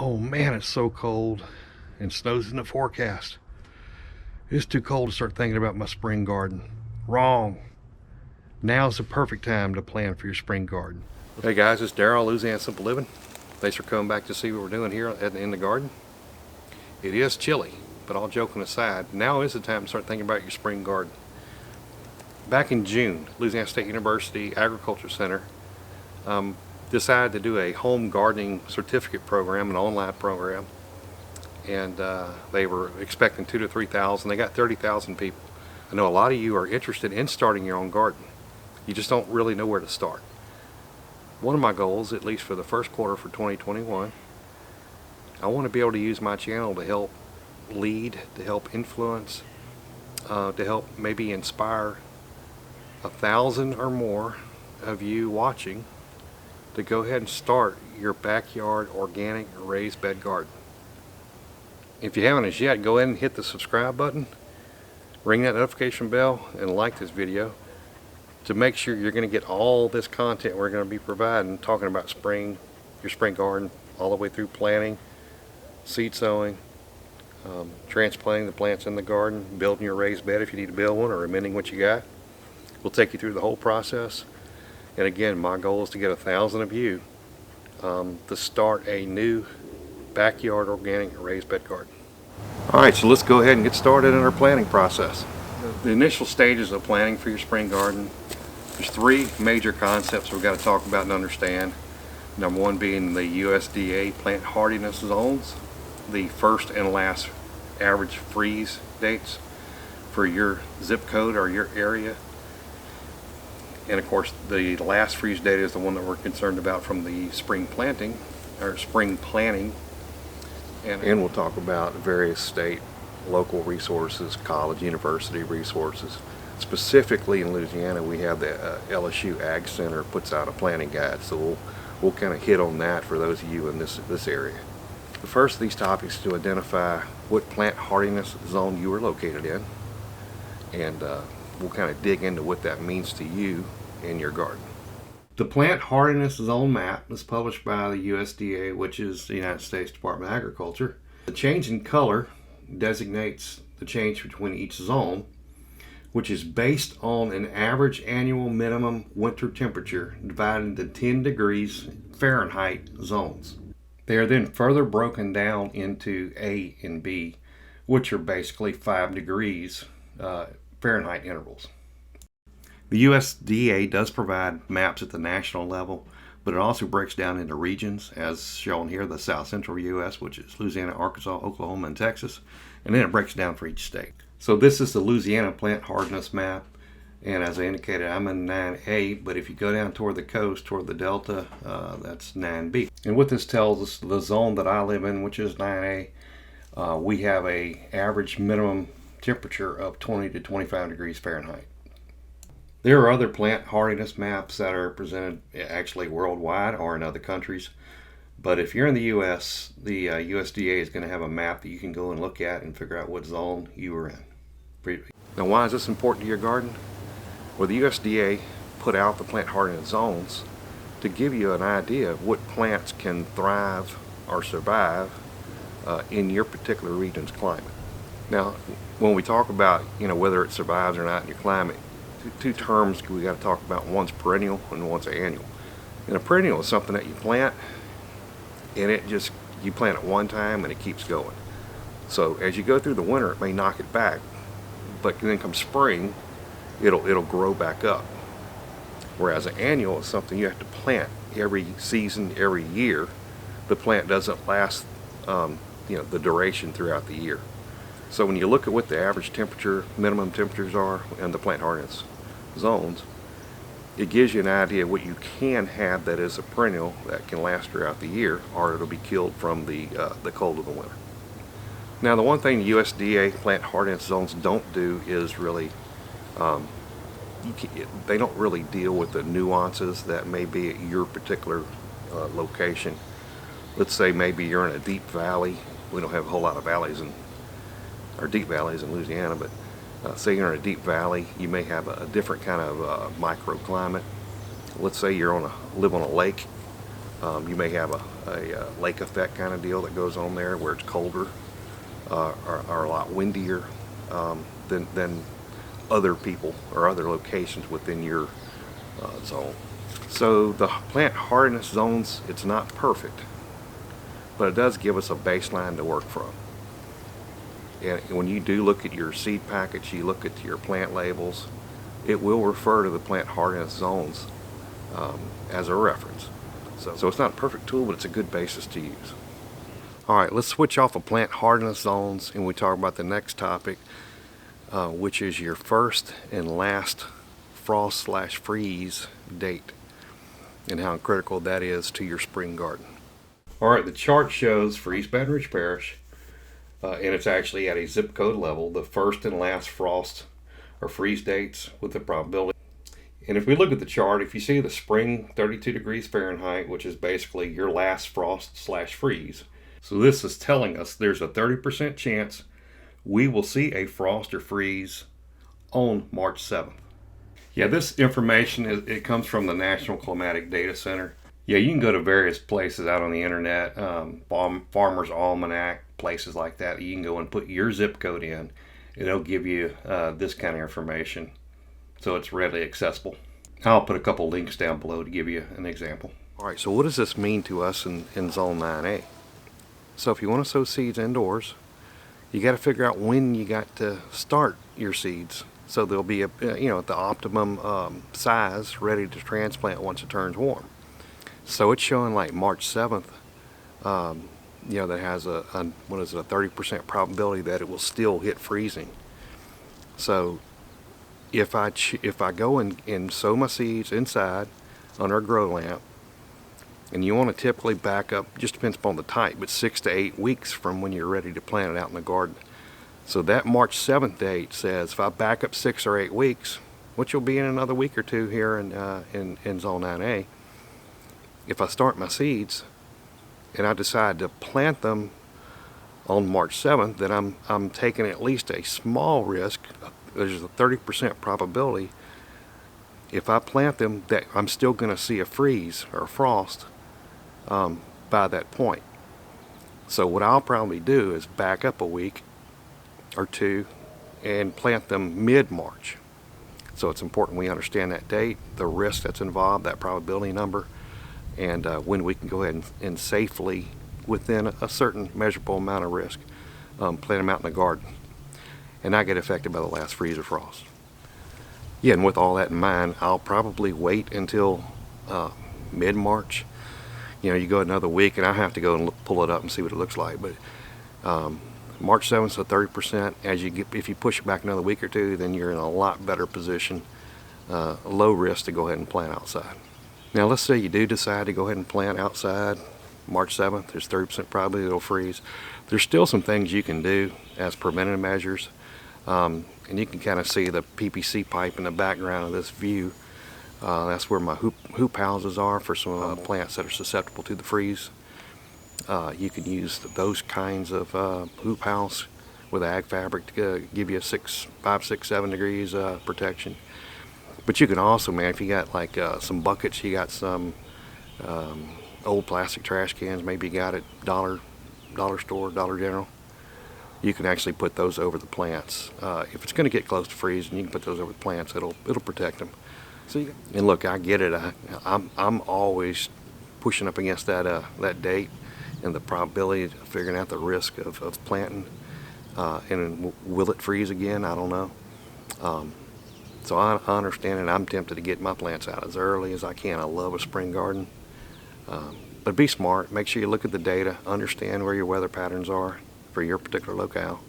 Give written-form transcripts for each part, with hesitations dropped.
Oh man, it's so cold and snows in the forecast. It's too cold to start thinking about my spring garden. Wrong. Now's the perfect time to plan for your spring garden. Hey guys, it's Daryl, Louisiana Simple Living. Thanks for coming back to see what we're doing here in the garden. It is chilly, but all joking aside, now is the time to start thinking about your spring garden. Back in June, Louisiana State University Agriculture Center decided to do a home gardening certificate program, an online program, and they were expecting 2,000 to 3,000. They got 30,000 people. I know a lot of you are interested in starting your own garden. You just don't really know where to start. One of my goals, at least for the first quarter for 2021, I want to be able to use my channel to help lead, to help influence, to help maybe inspire 1,000 or more of you watching to go ahead and start your backyard organic raised bed garden. If you haven't as yet, go ahead and hit the subscribe button, ring that notification bell, and like this video to make sure you're going to get all this content we're going to be providing, talking about your spring garden, all the way through planting, seed sowing, transplanting the plants in the garden, building your raised bed if you need to build one, or amending what you got. We'll take you through the whole process. And again, my goal is to get 1,000 of you to start a new backyard organic raised bed garden. Alright, so let's go ahead and get started in our planting process. The initial stages of planting for your spring garden, there's three major concepts we've got to talk about and understand. Number one being the USDA Plant Hardiness Zones, the first and last average freeze dates for your zip code or your area. And of course, the last freeze date is the one that we're concerned about from the spring planting or spring planning. And we'll talk about various state, local resources, college, university resources. Specifically in Louisiana, we have the LSU AgCenter puts out a planting guide, so we'll kind of hit on that for those of you in this area. The first of these topics is to identify what plant hardiness zone you are located in, and we'll kind of dig into what that means to you in your garden. The Plant Hardiness Zone map is published by the USDA, which is the United States Department of Agriculture. The change in color designates the change between each zone, which is based on an average annual minimum winter temperature divided into 10 degrees Fahrenheit zones. They are then further broken down into A and B, which are basically 5 degrees Fahrenheit intervals. The USDA does provide maps at the national level, but it also breaks down into regions, as shown here, the South Central U.S., which is Louisiana, Arkansas, Oklahoma, and Texas, and then it breaks down for each state. So this is the Louisiana Plant Hardiness map, and as I indicated, I'm in 9A, but if you go down toward the coast, toward the Delta, that's 9B. And what this tells us, the zone that I live in, which is 9A, we have a average minimum temperature of 20 to 25 degrees Fahrenheit. There are other plant hardiness maps that are presented actually worldwide or in other countries. But if you're in the U.S., the USDA is going to have a map that you can go and look at and figure out what zone you are in. Now, why is this important to your garden? Well, the USDA put out the plant hardiness zones to give you an idea of what plants can thrive or survive in your particular region's climate. Now, when we talk about whether it survives or not in your climate, two terms we got to talk about. One's perennial and one's annual. And a perennial is something that you plant, and you plant it one time and it keeps going. So as you go through the winter, it may knock it back, but then come spring, it'll grow back up. Whereas an annual is something you have to plant every season, every year. The plant doesn't last, the duration throughout the year. So when you look at what the average temperature, minimum temperatures are in the plant hardiness zones, it gives you an idea of what you can have that is a perennial that can last throughout the year, or it'll be killed from the cold of the winter. Now, the one thing the USDA plant hardiness zones don't do is really, they don't really deal with the nuances that may be at your particular location. Let's say maybe you're in a deep valley. We don't have a whole lot of valleys or deep valleys in Louisiana, but say you're in a deep valley, you may have a different kind of microclimate. Let's say you're live on a lake, you may have lake effect kind of deal that goes on there, where it's colder, are a lot windier than other people or other locations within your zone. So the plant hardiness zones, it's not perfect, but it does give us a baseline to work from. And when you do look at your seed package, you look at your plant labels, it will refer to the plant hardiness zones as a reference. So it's not a perfect tool, but it's a good basis to use. Alright, let's switch off of plant hardiness zones and we talk about the next topic, which is your first and last frost/freeze date and how critical that is to your spring garden. Alright, the chart shows for East Baton Rouge Parish, and it's actually at a zip code level, the first and last frost or freeze dates with the probability. And if we look at the chart, if you see the spring 32 degrees Fahrenheit, which is basically your last frost/freeze. So this is telling us there's a 30% chance we will see a frost or freeze on March 7th. Yeah, this information, it comes from the National Climatic Data Center. Yeah, you can go to various places out on the internet, Farmer's Almanac, places like that. You can go and put your zip code in. It'll give you this kind of information, so it's readily accessible. I'll put a couple links down below to give you an example. Alright, so what does this mean to us in Zone 9A? So if you want to sow seeds indoors, you got to figure out when you got to start your seeds, so they'll be at the optimum size, ready to transplant once it turns warm. So it's showing like March 7th, that has a 30% probability that it will still hit freezing. So if I go and sow my seeds inside under a grow lamp, and you want to typically back up, just depends upon the type, but 6 to 8 weeks from when you're ready to plant it out in the garden. So that March 7th date says if I back up 6 or 8 weeks, which will be in another week or two here in Zone 9A, if I start my seeds and I decide to plant them on March 7th, then I'm taking at least a small risk. There's a 30% probability if I plant them that I'm still going to see a freeze or a frost by that point. So what I'll probably do is back up a week or two and plant them mid-March. So it's important we understand that date, the risk that's involved, that probability number, and when we can go ahead and safely, within a certain measurable amount of risk, plant them out in the garden and not get affected by the last freeze or frost. Yeah, and with all that in mind, I'll probably wait until mid-March. You go another week and I have to go and pull it up and see what it looks like, but March 7th, so 30%. If you push it back another week or two, then you're in a lot better position, low risk to go ahead and plant outside. Now let's say you do decide to go ahead and plant outside March 7th, there's 30% probability it'll freeze. There's still some things you can do as preventative measures, and you can kind of see the PVC pipe in the background of this view. That's where my hoop houses are for some of the plants that are susceptible to the freeze. You can use those kinds of hoop house with ag fabric to give you a 5, 6, 7 degrees protection. But you can also, man, if you got like some buckets, you got some old plastic trash cans, maybe you got at Dollar Store, Dollar General, you can actually put those over the plants. If it's going to get close to freezing, you can put those over the plants. It'll protect them. And look, I get it. I'm always pushing up against that date and the probability of figuring out the risk of planting. And will it freeze again? I don't know. So I understand it. I'm tempted to get my plants out as early as I can. I love a spring garden. But be smart. Make sure you look at the data. Understand where your weather patterns are for your particular locale.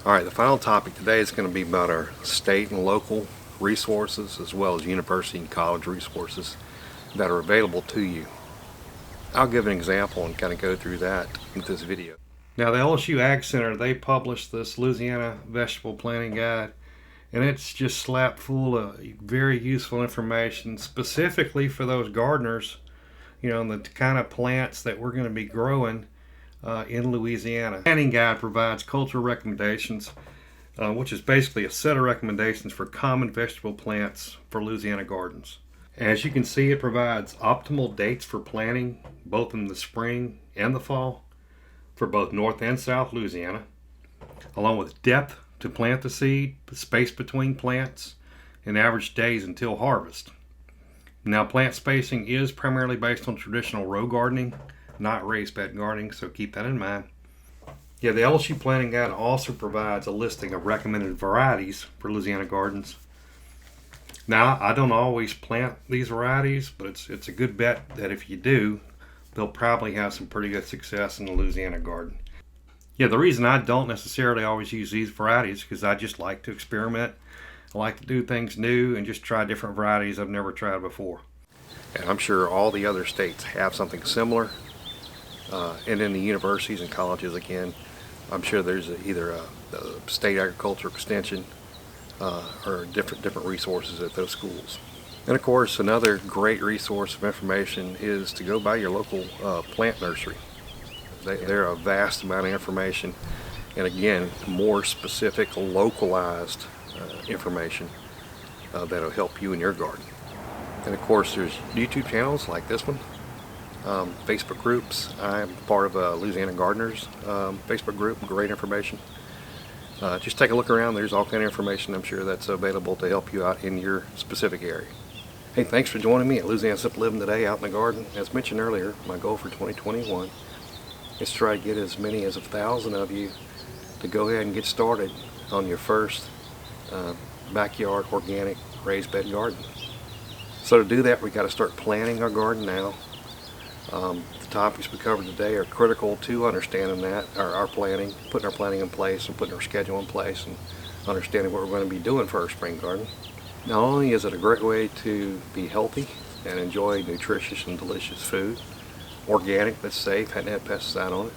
All right, the final topic today is going to be about our state and local resources, as well as university and college resources that are available to you. I'll give an example and kind of go through that with this video. Now, the LSU AgCenter, they published this Louisiana Vegetable Planting Guide, and it's just slapped full of very useful information specifically for those gardeners, the kind of plants that we're going to be growing in Louisiana. The planting guide provides cultural recommendations, which is basically a set of recommendations for common vegetable plants for Louisiana gardens. As you can see, it provides optimal dates for planting both in the spring and the fall for both North and South Louisiana, along with depth to plant the seed, space between plants, and average days until harvest. Now, plant spacing is primarily based on traditional row gardening, not raised bed gardening, so keep that in mind. Yeah, the LSU Planting Guide also provides a listing of recommended varieties for Louisiana gardens. Now, I don't always plant these varieties, but it's a good bet that if you do, they'll probably have some pretty good success in the Louisiana garden. Yeah, the reason I don't necessarily always use these varieties is because I just like to experiment. I like to do things new and just try different varieties I've never tried before. And I'm sure all the other states have something similar. And in the universities and colleges, again, I'm sure there's either a state agriculture extension or different resources at those schools. And of course, another great resource of information is to go by your local plant nursery. They're a vast amount of information, and again, more specific, localized information that'll help you in your garden. And of course, there's YouTube channels like this one, Facebook groups. I'm part of a Louisiana Gardeners Facebook group. Great information. Just take a look around. There's all kind of information I'm sure that's available to help you out in your specific area. Hey, thanks for joining me at Louisiana Simple Living today out in the garden. As mentioned earlier, my goal for 2021 is to try to get as many as 1,000 of you to go ahead and get started on your first backyard organic raised bed garden. So to do that, we got to start planning our garden now. The topics we covered today are critical to understanding that, our planning, putting our planning in place and putting our schedule in place and understanding what we're going to be doing for our spring garden. Not only is it a great way to be healthy and enjoy nutritious and delicious food, organic that's safe, hadn't had pesticide on it,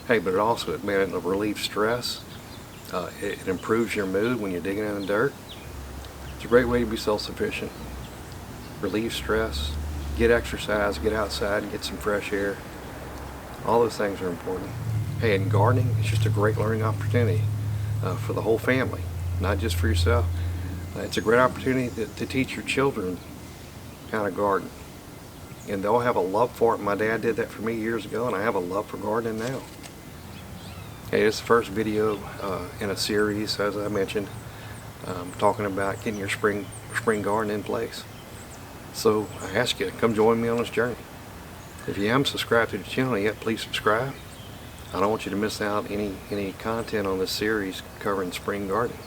hey, but it relieves stress. It improves your mood when you're digging in the dirt. It's a great way to be self-sufficient, relieve stress, get exercise, get outside and get some fresh air. All those things are important. Hey, and gardening is just a great learning opportunity for the whole family, not just for yourself. It's a great opportunity to teach your children how to garden, and they'll have a love for it. My dad did that for me years ago, and I have a love for gardening now. Hey, this is the first video in a series, as I mentioned, talking about getting your spring garden in place. So I ask you to come join me on this journey. If you haven't subscribed to the channel yet, please subscribe. I don't want you to miss out any content on this series covering spring gardening.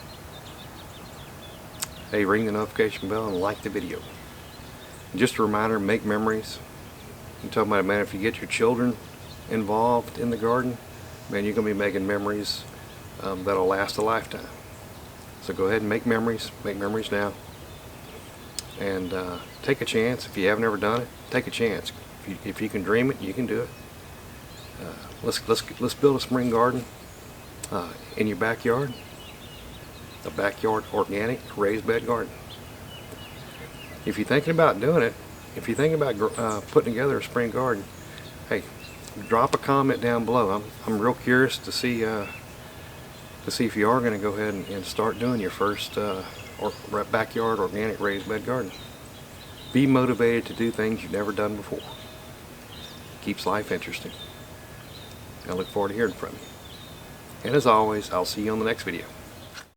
Hey, ring the notification bell and like the video. And just a reminder, make memories. I'm talking about, man, if you get your children involved in the garden, man, you're going to be making memories that'll last a lifetime. So go ahead and make memories now. And take a chance. If you haven't ever done it, take a chance. If you can dream it, you can do it. Let's build a spring garden in your backyard. A backyard organic raised bed garden. If you're thinking about doing it, if you're thinking about putting together a spring garden, hey, drop a comment down below. I'm real curious to see if you are going to go ahead and start doing your first backyard organic raised bed garden. Be motivated to do things you've never done before. Keeps life interesting. I look forward to hearing from you. And as always, I'll see you on the next video.